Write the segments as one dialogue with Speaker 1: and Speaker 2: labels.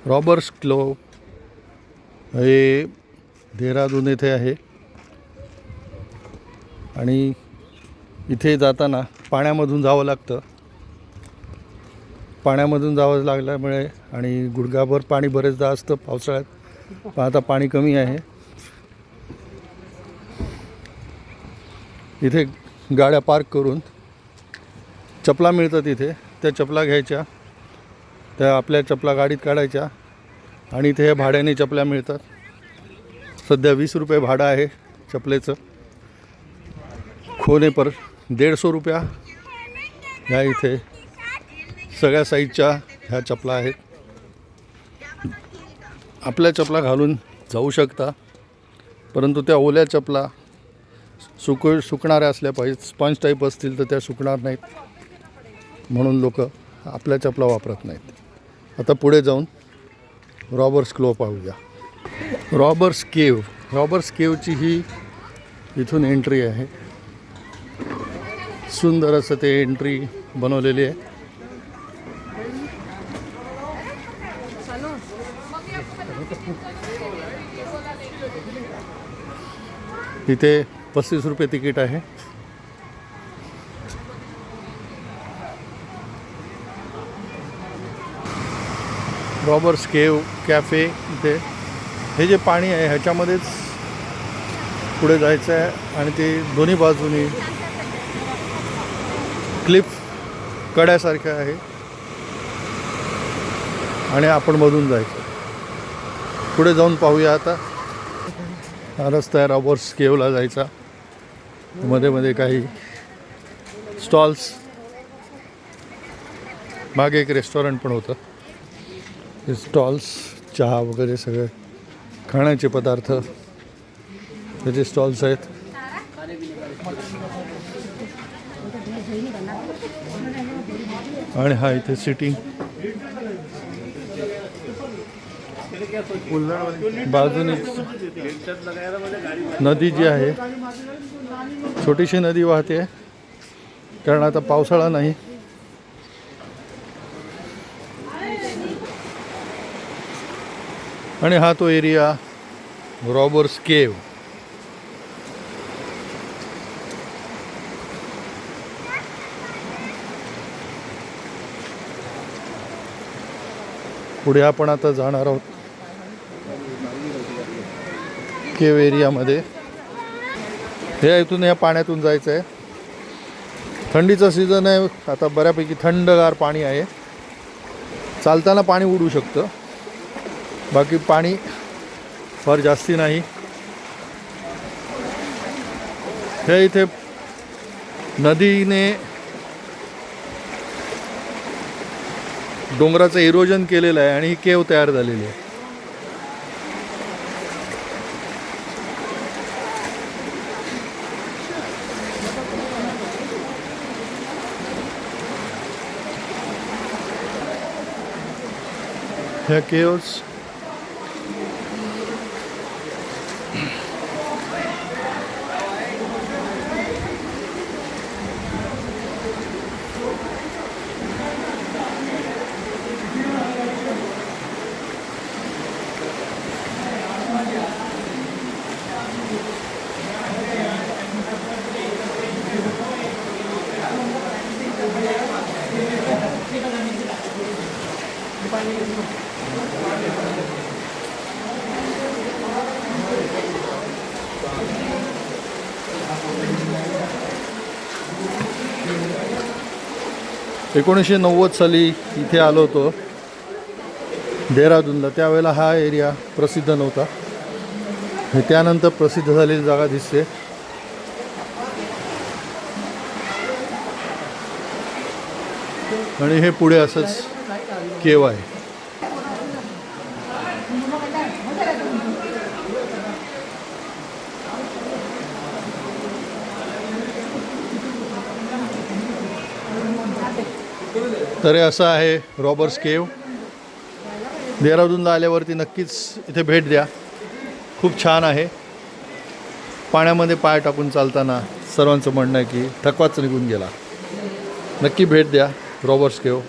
Speaker 1: Robbers club हे देहरादून येथे आहे आणि इथे जाताना पाण्यामधून जावं लागतं. पाण्यामधून जावं लागल्यामुळे आणि गुडघाभर पाणी बरेचदा असतं पावसाळ्यात, पण आता पाणी कमी आहे. इथे गाड्या पार्क करून चपला मिळतात. इथे त्या चपला घ्यायच्या, त्या आपल्या चपला गाडीत काढायच्या आणि इथे हे भाड्याने चपल्या मिळतात. सध्या 20 रुपये भाडं आहे चपलेचं. खोने पर 150 रुपया. ह्या इथे सगळ्या साईजच्या ह्या चपला आहेत. आपल्या चपला घालून जाऊ शकता, परंतु त्या ओल्या चपला सुकणाऱ्या असल्या पाहिजेत. स्पंज टाईप असतील तर त्या सुकणार नाहीत, म्हणून लोक आपल्या चपला वापरत नाहीत. आता पुढे जाऊन रॉबर्स क्लब पाहूया. रॉबर्स केवची ही इथून एंट्री आहे. सुंदर असं ते एंट्री बनवलेली आहे. इथे 35 रुपये तिकीट आहे. रॉबर्स केव कॅफे. इथे हे जे पाणी आहे ह्याच्यामध्येच पुढे जायचं आहे आणि ते दोन्ही बाजूनी क्लिफ कड्यासारख्या आहे आणि आपण मधून जायचं. पुढे जाऊन पाहूया. आता हा रस्ता आहे रॉबर्स केवला जायचा. मध्ये मध्ये काही स्टॉल्स, मागे एक रेस्टॉरंट पण होतं. हे स्टॉल्स चहा वगैरे सगळे खाण्याचे पदार्थ त्याचे स्टॉल्स आहेत. आणि हा इथे सिटिंग. बाजूने नदी जी आहे, छोटीशी नदी वाहते, कारण आता पावसाळा नाही. आणि हा तो एरिया रॉबर्स केव. पुढे आपण आता जाणार आहोत केव एरियामध्ये. हे इथून या पाण्यातून जायचं आहे. थंडीचा सीझन आहे, आता बऱ्यापैकी थंडगार पाणी आहे. चालताना पाणी उडू शकतं, बाकी पाणी फार जास्ती नाही. हे इथे नदीने डोंगराचं इरोजन केलेलं आहे आणि ही केव तयार झालेली आहे. ह्या केव्स एकोणीसशे 1990 साली इथे आलो होतो देहरादूनला. त्यावेळेला हा एरिया प्रसिद्ध नव्हता. हे त्यानंतर प्रसिद्ध झालेली जागा दिसते. आणि हे पुढे असंच केव आहे. तर असं आहे रॉबर्स केव. देहरादूनला आल्यावरती नक्कीच इथे भेट द्या. खूप छान आहे. पाण्यामध्ये पाय टाकून चालताना सर्वांचं म्हणणं आहे की थकवाच निघून गेला. नक्की भेट द्या रॉबर्स केव,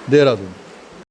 Speaker 1: देहरादून.